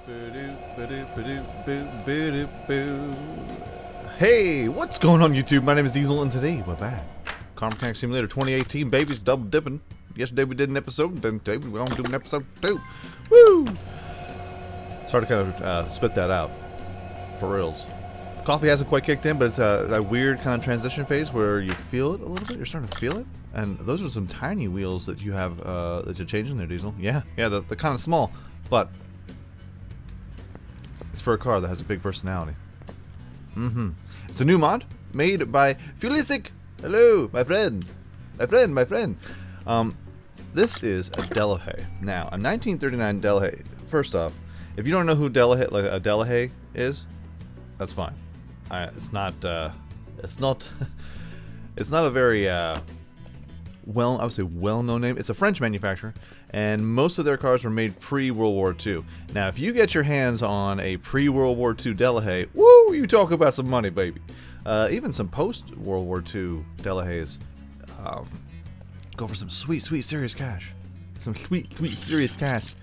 Hey, what's going on YouTube? My name is Diesel and today we're back. Car Mechanic Simulator 2018, babies, double dipping. Yesterday we did an episode, and then today we're going to do an episode 2. Woo! Sorry to kind of spit that out. For reals. The coffee hasn't quite kicked in, but it's a weird kind of transition phase where you feel it a little bit. You're starting to feel it. And those are some tiny wheels that you have, that you're changing there, Diesel. Yeah, they're kind of small, but it's for a car that has a big personality. It's a new mod made by Fulysic. Hello, my friend. My friend. This is a Delahaye. Now, a 1939 Delahaye. First off, if you don't know who Delahaye, like a Delahaye is, that's fine. It's not a very I would say well-known name. It's a French manufacturer, and most of their cars were made pre-World War II. Now, if you get your hands on a pre-World War II Delahaye, woo, you talk about some money, baby. Even some post-World War II Delahayes go for some sweet, serious cash. Some sweet, serious cash.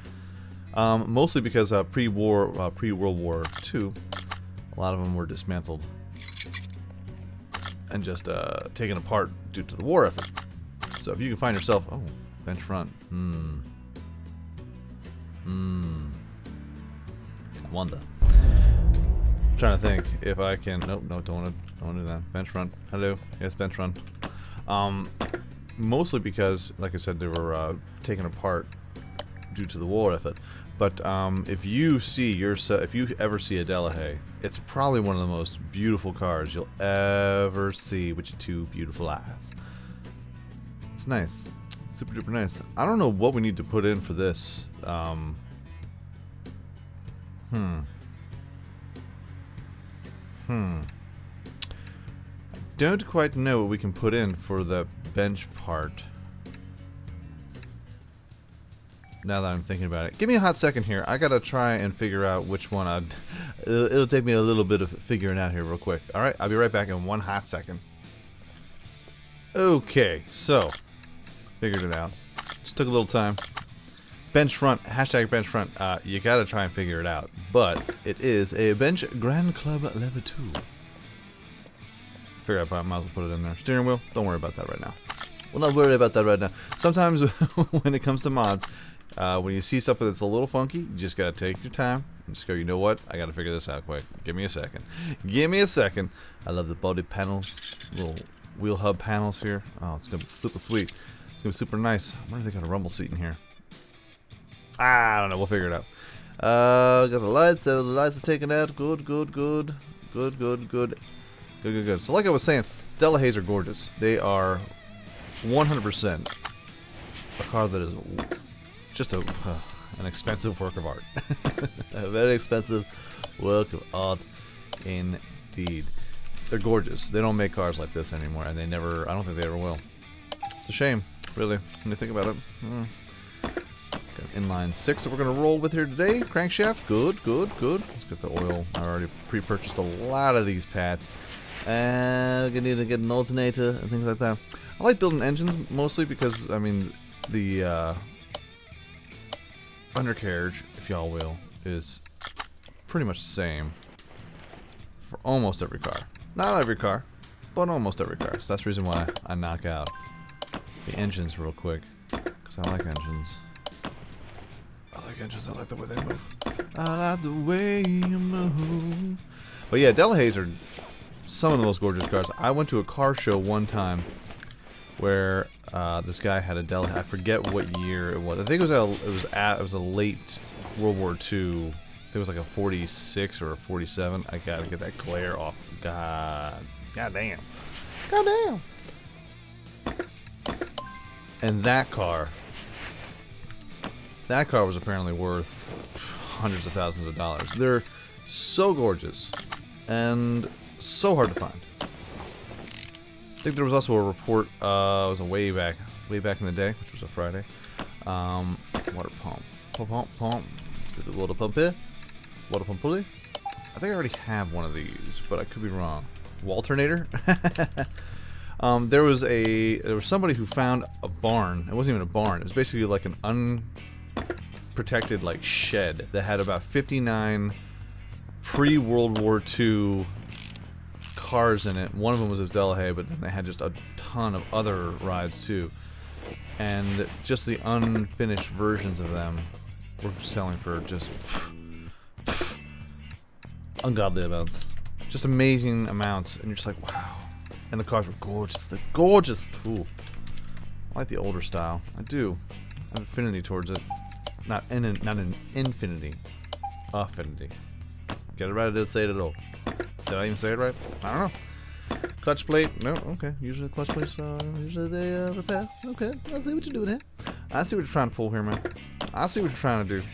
Mostly because pre-World War II, a lot of them were dismantled and just taken apart due to the war effort. So if you can find yourself, oh, bench front, I wonder. I'm trying to think if I can. Nope, no, don't want to do that. Bench front. Hello, yes, bench front. Mostly because, like I said, they were taken apart due to the war effort. But if you ever see a Delahaye, it's probably one of the most beautiful cars you'll ever see with your two beautiful eyes. It's nice. It's super duper nice. I don't know what we need to put in for this. I don't quite know what we can put in for the bench part. Now that I'm thinking about it. Give me a hot second here. I gotta try and figure out which one it'll take me a little bit of figuring out here real quick. Alright, I'll be right back in one hot second. Okay, so figured it out. Just took a little time. Bench front, hashtag bench front. You gotta try and figure it out. But it is a bench Grand Club Level 2. Figure out, I might as well put it in there. Steering wheel, don't worry about that right now. We're not worried about that right now. Sometimes when it comes to mods, when you see something that's a little funky, you just gotta take your time and just go, you know what? I gotta figure this out quick. Give me a second. Give me a second. I love the body panels, little wheel hub panels here. Oh, it's gonna be super sweet. It's gonna be super nice. I wonder if they got a rumble seat in here. I don't know. We'll figure it out. Got the lights. The lights are taken out. Good. So like I was saying, Delahayes are gorgeous. They are 100% a car that is just an expensive work of art. A very expensive work of art indeed. They're gorgeous. They don't make cars like this anymore, and they never, I don't think they ever will. It's a shame, really, when you think about it. Got inline 6 that we're going to roll with here today. Crankshaft, good. Let's get the oil. I already pre-purchased a lot of these pads. We're going to need to get an alternator and things like that. I like building engines mostly because, I mean, the undercarriage, if y'all will, is pretty much the same for almost every car. Not every car, but almost every car. So that's the reason why I knock out the engines real quick, because I like engines. I like the way they move. I like the way you move. But yeah, Delahayes are some of the most gorgeous cars. I went to a car show one time where this guy had a Delahaye. I forget what year it was. I think it was a late World War II. I think it was like a 46 or a 47. I gotta get that glare off. God damn. And that car was apparently worth hundreds of thousands of dollars. They're so gorgeous and so hard to find. I think there was also a report, it was a way back in the day, which was a Friday. Water pump. Let's get the water pump here. Water pump pulley. I think I already have one of these, but I could be wrong. Walternator? There was somebody who found a barn. It wasn't even a barn. It was basically like an protected like shed that had about 59 pre-World War II cars in it. One of them was a Delahaye, but then they had just a ton of other rides too. And just the unfinished versions of them were selling for just ungodly amounts. Just amazing amounts. And you're just like, wow. And the cars were gorgeous. They're gorgeous. Ooh. I like the older style. I do. I have affinity towards it. Not an infinity. Affinity. Get it right, I didn't say it at all. Did I even say it right? I don't know. Clutch plate. No, okay. Usually clutch plates, usually they pass. Okay, I see what you're doing here. I see what you're trying to pull here, man. I see what you're trying to do.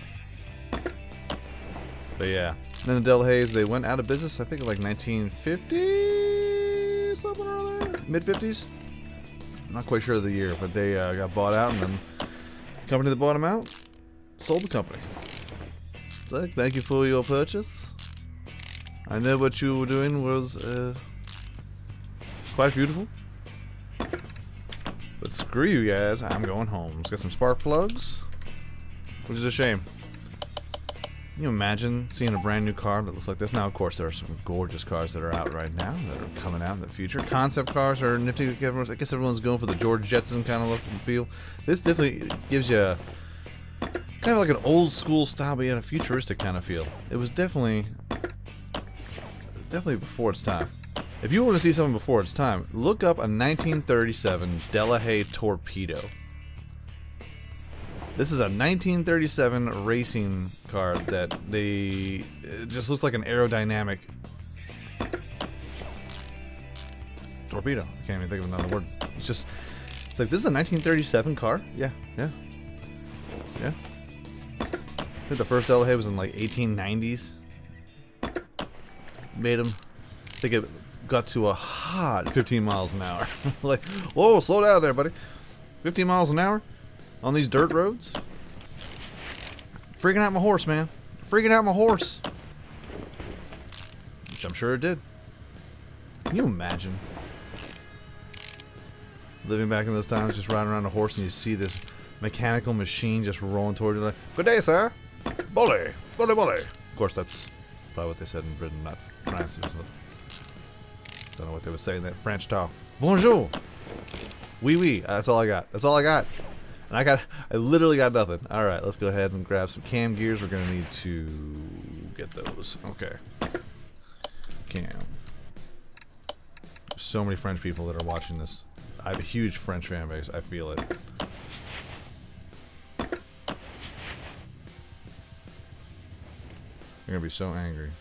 But yeah. Then the Delahayes, they went out of business, I think, in like 1950 something or other. Mid-50s? I'm not quite sure of the year, but they got bought out, and then the company that bought them out sold the company. It's like, thank you for your purchase. I know what you were doing was quite beautiful. But screw you guys, I'm going home. Let's get some spark plugs, which is a shame. Can you imagine seeing a brand new car that looks like this? Now, of course, there are some gorgeous cars that are out right now that are coming out in the future. Concept cars are nifty. I guess everyone's going for the George Jetson kind of look and feel. This definitely gives you kind of like an old school style, but yet a futuristic kind of feel. It was definitely before its time. If you want to see something before its time, look up a 1937 Delahaye Torpedo. This is a 1937 racing car that it just looks like an aerodynamic torpedo. I can't even think of another word. It's like, this is a 1937 car? Yeah. I think the first Delahaye was in like 1890s. Made them, I think it got to a hot 15 miles an hour. Like, whoa, slow down there, buddy. 15 miles an hour? On these dirt roads? Freaking out my horse, man. Freaking out my horse. Which I'm sure it did. Can you imagine? Living back in those times, just riding around a horse and you see this mechanical machine just rolling towards you like, good day, sir. Bully. Bully, bully. Of course, that's probably what they said in Britain, not France. But don't know what they were saying, that French talk. Bonjour. Oui, oui. That's all I got. That's all I got. And I literally got nothing. Alright, let's go ahead and grab some cam gears. We're going to need to get those. Okay. Cam. There's so many French people that are watching this. I have a huge French fan base. I feel it. They're going to be so angry.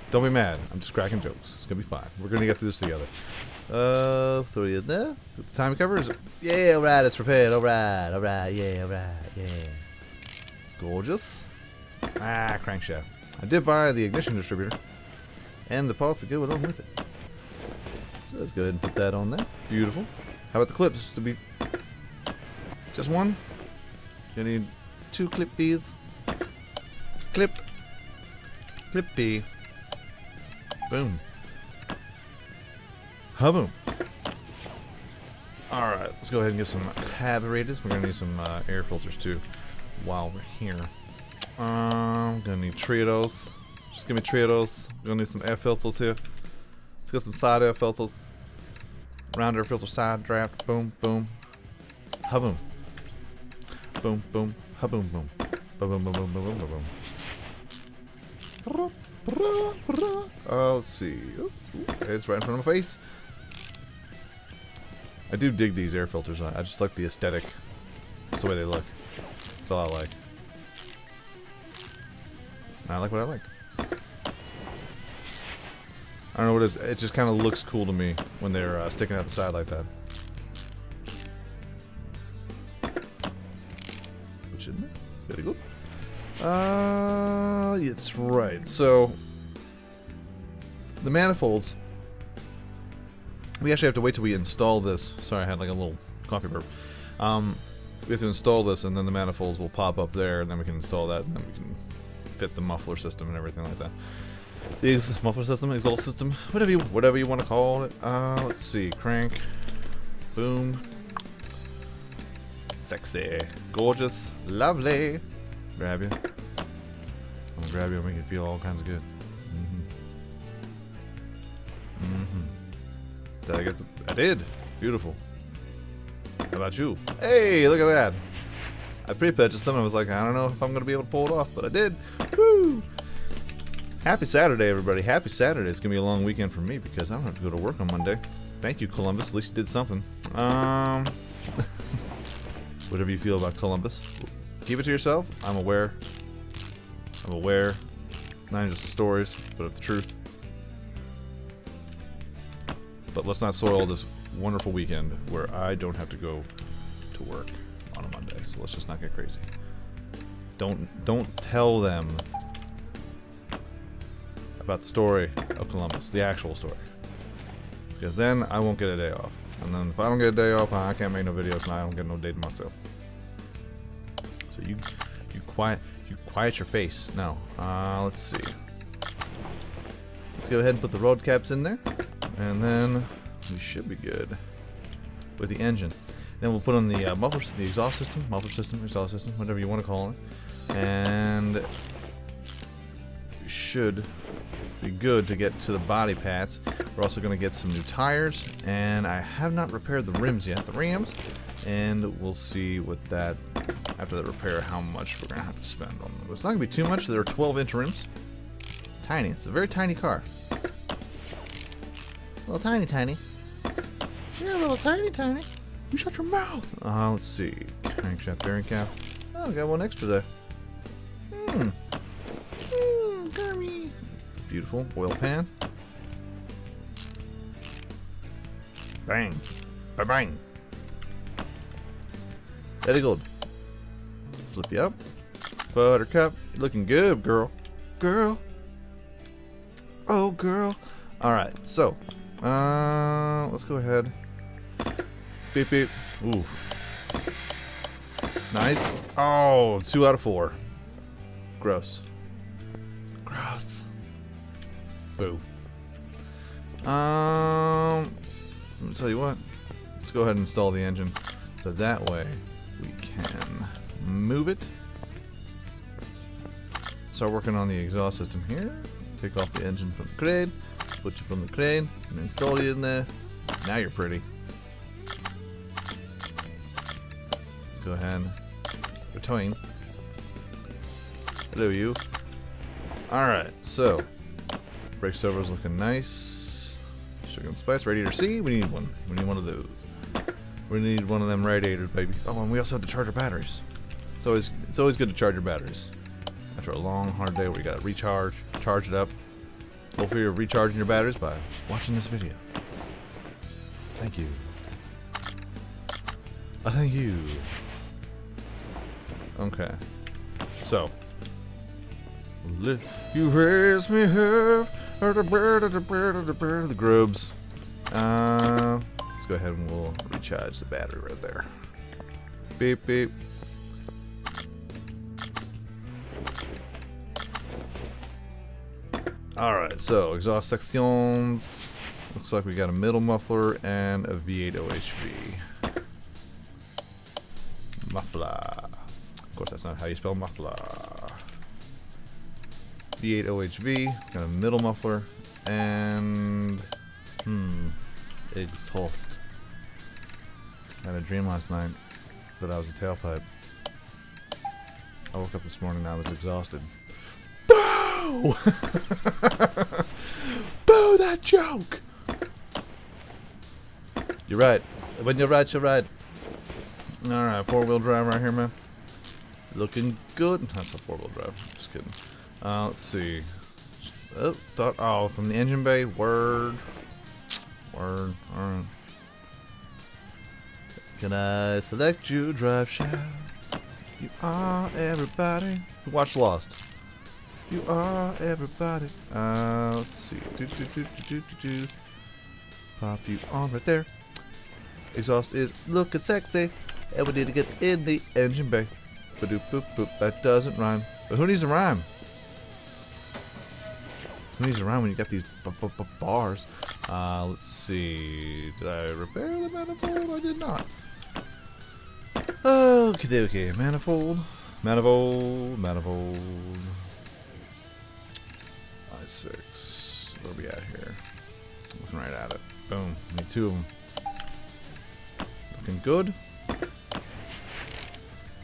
Don't be mad. I'm just cracking jokes. It's going to be fine. We're going to get through this together. Throw you in there. The time cover is. Yeah, alright, it's prepared. Alright, yeah, yeah. Gorgeous. Crankshaft. I did buy the ignition distributor and the parts that go along with it. So let's go ahead and put that on there. Beautiful. How about the clips? To be just one? You need 2 clip B's. Clip B. Boom. Boom. Alright, let's go ahead and get some carburetors. We're going to need some air filters too while we're here. I'm going to need 3 of those. Just give me 3 of those. We're going to need some air filters here. Let's get some side air filters. Round air filter side draft. Boom, boom. Ha-boom. Boom, boom. Ha-boom, boom. Boom, boom, boom, boom, boom, boom, boom. Let's see. It's right in front of my face. I do dig these air filters. I just like the aesthetic. That's the way they look. That's all I like. And I like what I like. I don't know what it is. It just kind of looks cool to me when they're sticking out the side like that. Which isn't it? Very good. It's right. So the manifolds. We actually have to wait till we install this. Sorry, I had like a little coffee burp. We have to install this, and then the manifolds will pop up there, and then we can install that, and then we can fit the muffler system and everything like that. The muffler system, exhaust system, whatever you want to call it. Let's see, crank, boom, sexy, gorgeous, lovely. Grab you. I'm gonna grab you and make you feel all kinds of good. Did I get the... I did! Beautiful. How about you? Hey, look at that! I pre-purchased them and I was like, I don't know if I'm gonna be able to pull it off, but I did! Woo! Happy Saturday, everybody. Happy Saturday. It's gonna be a long weekend for me because I don't have to go to work on Monday. Thank you, Columbus. At least you did something. Whatever you feel about Columbus. Keep it to yourself. I'm aware. I'm aware. Not just the stories, but of the truth. But let's not soil this wonderful weekend where I don't have to go to work on a Monday. So let's just not get crazy. Don't tell them about the story of Columbus, the actual story. Because then I won't get a day off. And then if I don't get a day off, I can't make no videos and I don't get no day to myself. So you quiet your face. Now, let's see. Let's go ahead and put the road caps in there. And then we should be good with the engine. Then we'll put on the muffler, the exhaust system, exhaust system, whatever you want to call it. And we should be good to get to the body pads. We're also going to get some new tires, and I have not repaired the rims yet, and we'll see with that, after that repair, how much we're going to have to spend on them. It's not going to be too much. There are 12-inch rims. Tiny. It's a very tiny car. Little tiny. You're a little tiny. You shut your mouth. Let's see. Crankshaft bearing cap. Oh, got one extra there. Gummy. Beautiful. Oil pan. Bang. Bang. Very good. Flip you up. Buttercup. You're looking good, girl. Girl. Oh, girl. Alright, so. Let's go ahead. Beep beep. Ooh. Nice. Oh, 2 out of 4. Gross. Gross. Boo. Let me tell you what. Let's go ahead and install the engine. So that way we can move it. Start working on the exhaust system here. Take off the engine from the crane. Put you from the crane and install you in there. Now you're pretty. Let's go ahead. Between. Hello, you. Alright, so. Brake servo's looking nice. Sugar and spice. Radiator C. We need one. We need one of those. We need one of them radiators, baby. Oh, and we also have to charge our batteries. It's always good to charge your batteries. After a long, hard day where you gotta recharge, charge it up. Hopefully you're recharging your batteries by watching this video. Thank you. Thank you. Okay. So. You raise me up, the grubs. Let's go ahead and we'll recharge the battery right there. Beep beep. Alright, so exhaust sections. Looks like we got a middle muffler and a V8 OHV. Muffler. Of course, that's not how you spell muffler. V8 OHV, got a middle muffler, and exhaust. I had a dream last night that I was a tailpipe. I woke up this morning and I was exhausted. Boo! Boo that joke! You're right. When you're right, you're right. Alright, 4-wheel drive right here, man. Looking good. That's a 4-wheel drive. Just kidding. Let's see. Oh, start. Oh, from the engine bay. Word. Alright. Can I select you, drive shaft? You are everybody. Watch Lost. You are everybody. Let's see. Pop you on right there. Exhaust is looking sexy. And we need to get in the engine bay. Ba-doop boop boop. That doesn't rhyme. But who needs a rhyme? Who needs a rhyme when you got these bars? Let's see. Did I repair the manifold? I did not. Okay, manifold. Manifold, manifold. I6. Where are we at here? Looking right at it. Boom. Need 2 of them. Looking good.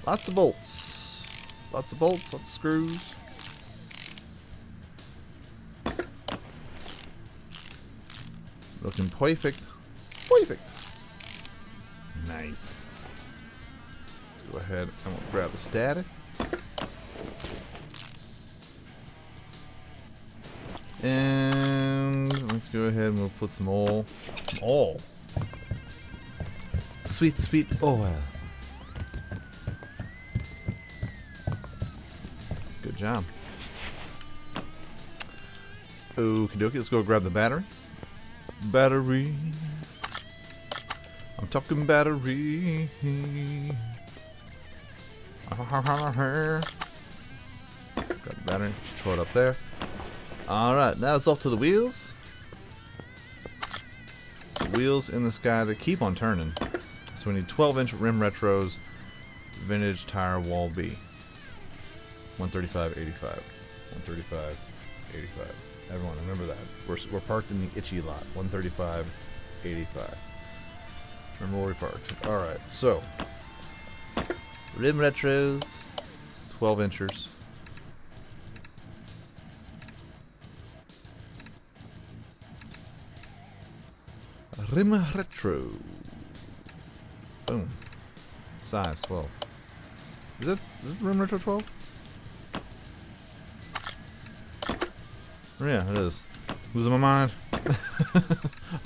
Lots of bolts. Lots of bolts, lots of screws. Looking perfect. Perfect. Nice. Let's go ahead and we'll grab the static. And let's go ahead and we'll put some oil. Oil. Sweet, sweet oil. Good job. Okie dokie, let's go grab the battery. Battery. I'm talking battery. Grab the battery, throw it up there. Alright, now it's off to the wheels. Wheels in the sky that keep on turning. So we need 12-inch rim retros, vintage tire wall B. 135.85. 135.85. Everyone, remember that. We're parked in the itchy lot. 135.85. Remember where we parked. Alright, so rim retros, 12 inchers. Rim retro. Boom. Size 12. Is it the rim retro 12? Yeah, it is. Losing my mind.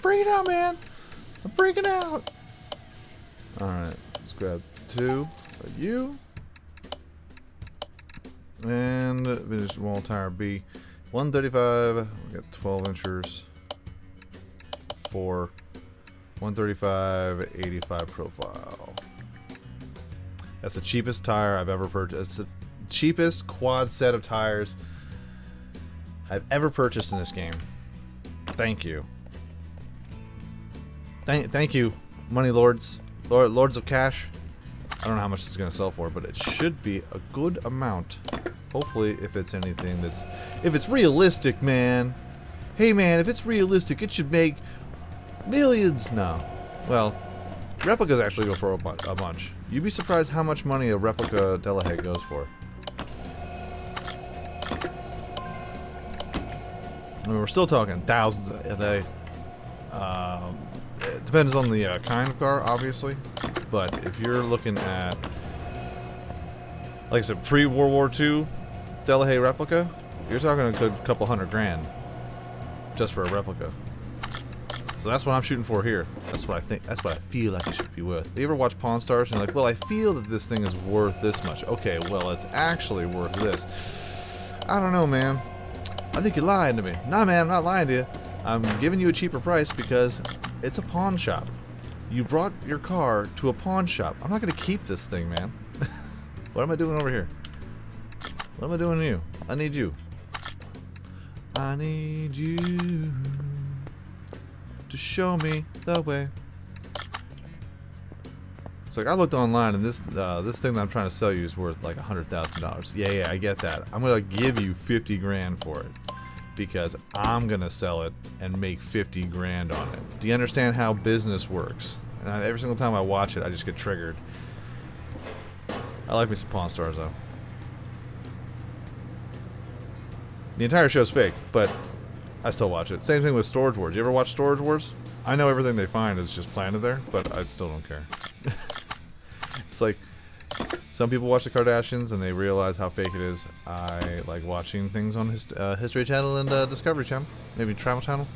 Freaking out, man. I'm freaking out. Alright, let's grab 2 of you. And vintage wall tire B. 135. We got 12 inchers. 4. 135.85 profile. That's the cheapest tire I've ever purchased. It's the cheapest quad set of tires I've ever purchased in this game. Thank you. Thank you, money lords. Lords of cash. I don't know how much it's going to sell for, but it should be a good amount. Hopefully, if it's anything that's... If it's realistic, man. Hey, man, if it's realistic, it should make millions. No. Well, replicas actually go for a bunch. You'd be surprised how much money a replica Delahaye goes for. I mean, we're still talking thousands a day. It depends on the kind of car, obviously. But if you're looking at, like I said, pre-World War II Delahaye replica, you're talking a good couple $100,000 just for a replica. So that's what I'm shooting for here. That's what I think. That's what I feel like it should be worth. You ever watch Pawn Stars and you're like, well, I feel that this thing is worth this much. Okay, well, it's actually worth this. I don't know, man. I think you're lying to me. Nah, man, I'm not lying to you. I'm giving you a cheaper price because it's a pawn shop. You brought your car to a pawn shop. I'm not going to keep this thing, man. What am I doing over here? What am I doing to you? I need you. I need you to show me the way. It's like I looked online and this this thing that I'm trying to sell you is worth like $100,000. Yeah, I get that. I'm gonna give you 50 grand for it because I'm gonna sell it and make 50 grand on it. Do you understand how business works? And every single time I watch it, I just get triggered. I like me some Pawn Stars though. The entire show's fake, but I still watch it. Same thing with Storage Wars. You ever watch Storage Wars? I know everything they find is just planted there, but I still don't care. It's like, some people watch the Kardashians and they realize how fake it is. I like watching things on History Channel and Discovery Channel. Maybe Travel Channel.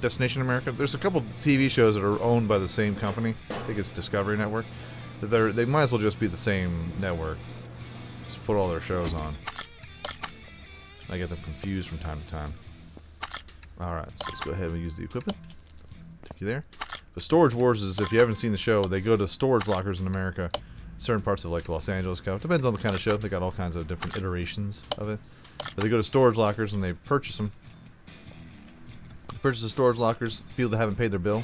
Destination America. There's a couple TV shows that are owned by the same company. I think it's Discovery Network. They might as well just be the same network. Just put all their shows on. I get them confused from time to time. Alright, so let's go ahead and use the equipment. Take you there. The Storage Wars is, if you haven't seen the show, they go to storage lockers in America. Certain parts of like Los Angeles go. Depends on the kind of show. They got all kinds of different iterations of it. But they go to storage lockers and they purchase them. Purchase the storage lockers, people that haven't paid their bill.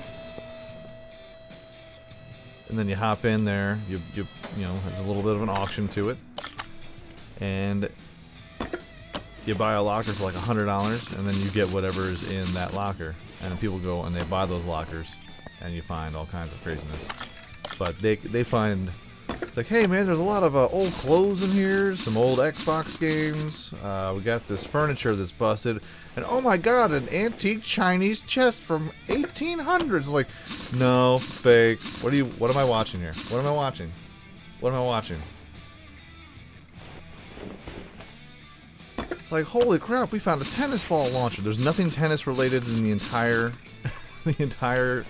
And then you hop in there, you know, there's a little bit of an auction to it. and you buy a locker for like $100, and then you get whatever is in that locker. And then people go and they buy those lockers, and you find all kinds of craziness. But they find, it's like, hey man, there's a lot of old clothes in here, some old Xbox games. We got this furniture that's busted, and oh my god, an antique Chinese chest from 1800s. Like, no, fake. What am I watching here? What am I watching? What am I watching? It's like, holy crap, we found a tennis ball launcher. There's nothing tennis related in the entire the entire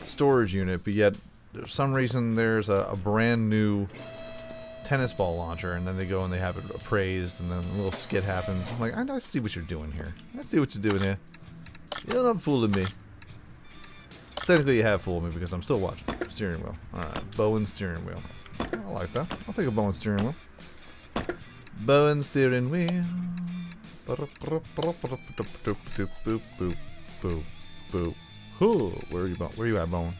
storage unit, but yet for some reason there's a brand new tennis ball launcher, and then they go and they have it appraised, and then a little skit happens. I'm like, I see what you're doing here. I see what you're doing here. You're not fooling me. Technically you have fooled me because I'm still watching. Steering wheel. Alright, Bowen steering wheel. I like that. I'll take a Bowen steering wheel. Bowen steering wheel. Where are you at, Bowen?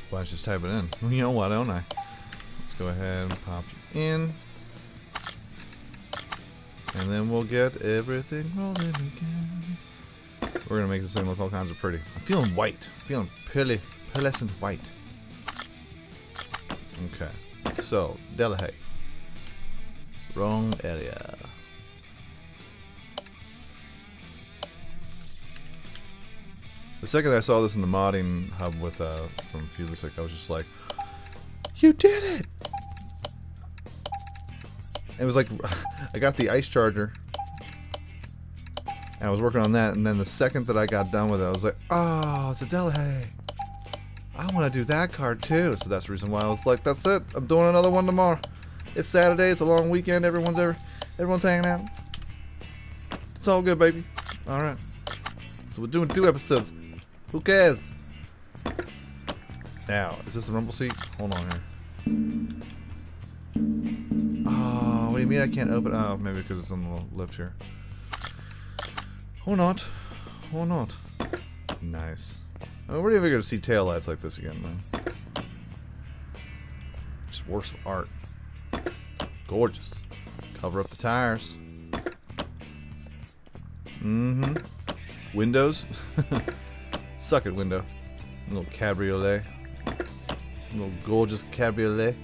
Why don't you just type it in? You know why don't I? Let's go ahead and pop it in. And then we'll get everything rolling again. We're gonna make this thing look all kinds of pretty. I'm feeling white. I'm feeling pearlescent white. Okay. So, Delahaye. Wrong area. The second I saw this in the modding hub with from Fulysic, I was just like, "You did it!" It was like I got the ice charger, and I was working on that, and then the second that I got done with it, I was like, "Oh, it's a Delahaye. I want to do that card too." So that's the reason why I was like, "That's it. I'm doing another one tomorrow. It's Saturday. It's a long weekend. Everyone's hanging out. It's all good, baby. All right. So we're doing 2 episodes. Who cares?" Now, is this a rumble seat? Hold on here. Oh, what do you mean I can't open? Oh, maybe because it's on the left here. Or not. Or not. Nice. Oh, we're never going to see taillights like this again, man. Just works of art. Gorgeous. Cover up the tires. Mm-hmm. Windows. Suck it, window. A little cabriolet. A little gorgeous cabriolet.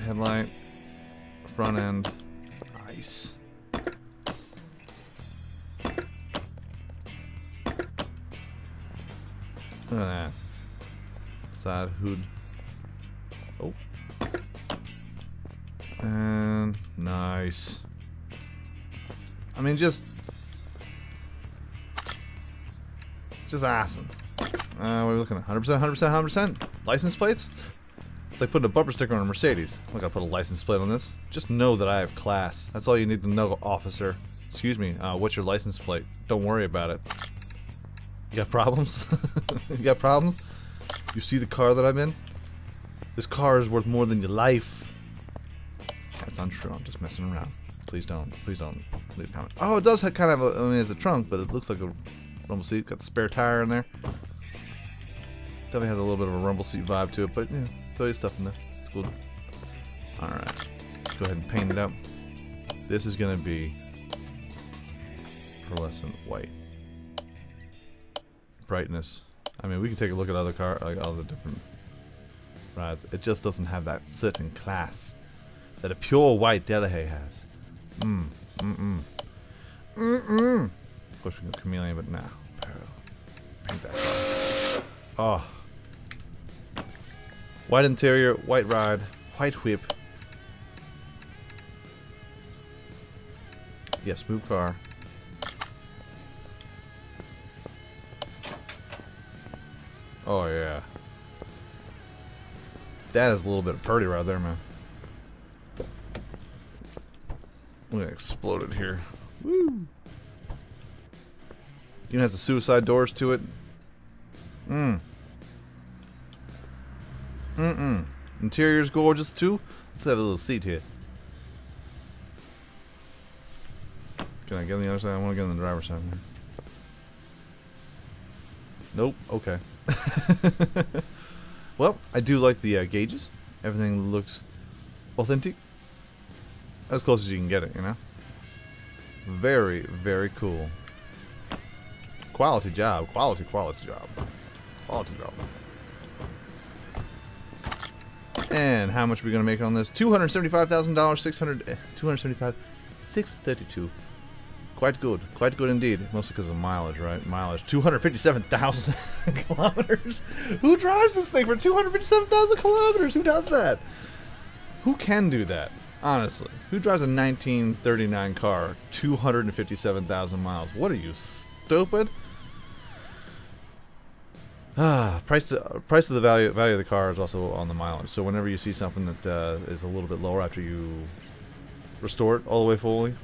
Headlight. Front end. Nice. Look at that. Side hood. Oh. And nice. I mean, just awesome. What are we looking at? 100%, 100%, 100%. License plates? It's like putting a bumper sticker on a Mercedes. I'm not gonna put a license plate on this. Just know that I have class. That's all you need to know, officer. Excuse me, what's your license plate? Don't worry about it. You got problems? You got problems? You see the car that I'm in? This car is worth more than your life. That's untrue. I'm just messing around. Please don't leave a comment. Oh, it does have kind of a, I mean, it's a trunk, but it looks like a rumble seat. Got the spare tire in there. Definitely has a little bit of a rumble seat vibe to it, but yeah, throw your stuff in there. It's cool. Alright. Let's go ahead and paint it up. This is going to be pearlescent white. Brightness. I mean, we can take a look at other other different rides. It just doesn't have that certain class that a pure white Delahaye has. Of course, we can go chameleon, but nah. Paint that car. Oh. White interior, white ride, white whip. Yeah, smooth car. Oh yeah. That is a little bit of purdy right there, man. We're gonna explode it here. Woo! Even has the suicide doors to it. Interior's gorgeous too. Let's have a little seat here. Can I get on the other side? I want to get on the driver's side. Nope. Okay. Well, I do like the gauges. Everything looks authentic. As close as you can get it, you know? Very, very cool. Quality job. Quality job. Quality job. And how much are we going to make on this? $275,000, 632. Quite good. Quite good indeed. Mostly because of mileage, right? Mileage. 257,000 kilometers. Who drives this thing for 257,000 kilometers? Who does that? Who can do that? Honestly. Who drives a 1939 car 257,000 miles? What are you, stupid? Price of the value of the car is also on the mileage. So whenever you see something that is a little bit lower after you restore it all the way fully,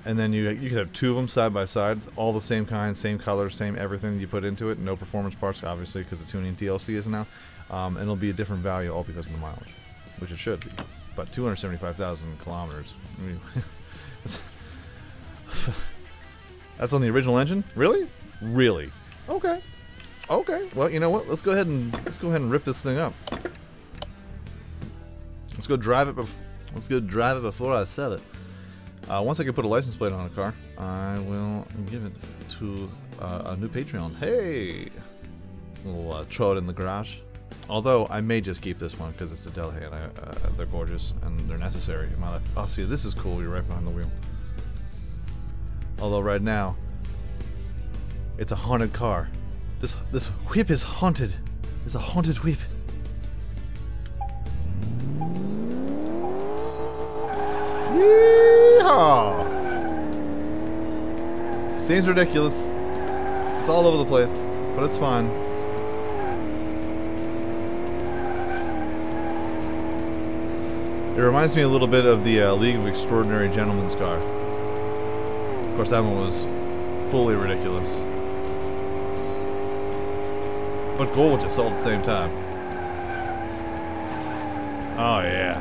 and then you could have two of them side by side, all the same kind, same color, same everything you put into it, no performance parts, obviously, because the tuning TLC is now, and it'll be a different value all because of the mileage, which it should be. But 275,000 kilometers. I mean, that's on the original engine? Really? Really? Okay. Okay. Well, you know what? Let's go ahead and rip this thing up. Let's go drive it. Let's go drive it before I sell it. Once I can put a license plate on a car, I will give it to a new Patreon. Hey, we'll throw it in the garage. Although I may just keep this one because it's a Delahaye and they're gorgeous and they're necessary in my life. Oh, see, this is cool. You're right behind the wheel. Although right now, it's a haunted car. This whip is haunted. It's a haunted whip. Yeehaw! Seems ridiculous. It's all over the place, but it's fine. It reminds me a little bit of the League of Extraordinary Gentlemen's car. Of course, that one was fully ridiculous. But gorgeous all at the same time. Oh yeah.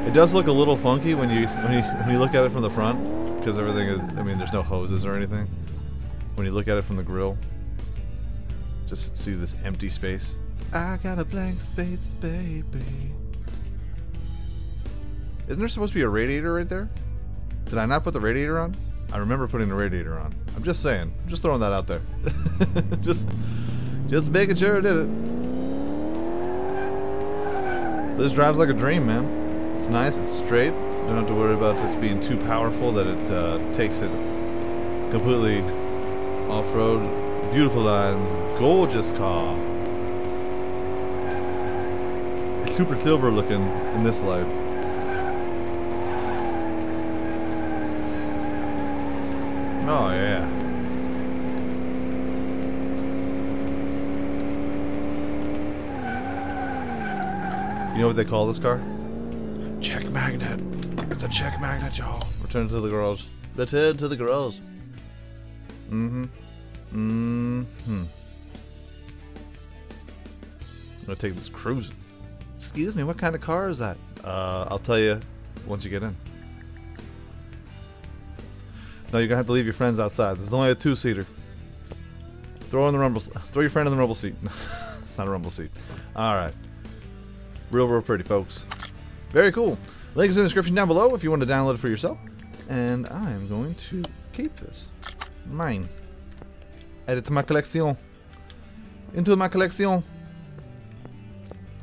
It does look a little funky when you look at it from the front, because everything is, I mean, there's no hoses or anything. When you look at it from the grill, just see this empty space. I got a blank space, baby. Isn't there supposed to be a radiator right there? Did I not put the radiator on? I remember putting the radiator on. I'm just saying. I'm just throwing that out there. just making sure I did it. This drives like a dream, man. It's nice. It's straight. Don't have to worry about it being too powerful that it takes it completely off-road. Beautiful lines. Gorgeous car. It's super silver looking in this light. Oh yeah. You know what they call this car? Check magnet. It's a check magnet, y'all. Return to the garage. Return to the garage. I'm gonna take this cruising. Excuse me, what kind of car is that? I'll tell you once you get in. No, you're gonna have to leave your friends outside. This is only a two-seater. Throw your friend in the rumble seat. It's not a rumble seat. Alright. Real pretty, folks. Very cool. Link is in the description down below if you want to download it for yourself. And I am going to keep this. Mine. Add it to my collection. Into my collection.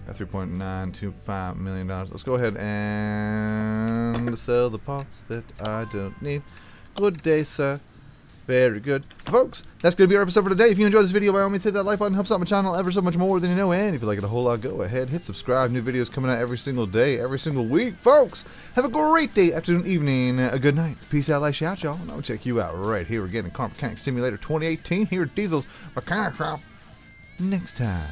Got $3.925 million. Let's go ahead and sell the parts that I don't need. Good day, sir. Very good. Folks, that's going to be our episode for today. If you enjoyed this video, by all means, hit that like button. Helps out my channel ever so much more than you know. And if you like it a whole lot, go ahead, hit subscribe. New videos coming out every single day, every single week. Folks, have a great day, afternoon, evening, a good night. Peace out, like, y'all. And I'll check you out right here again in Car Mechanic Simulator 2018 here at Diesel's Mechanic Shop next time.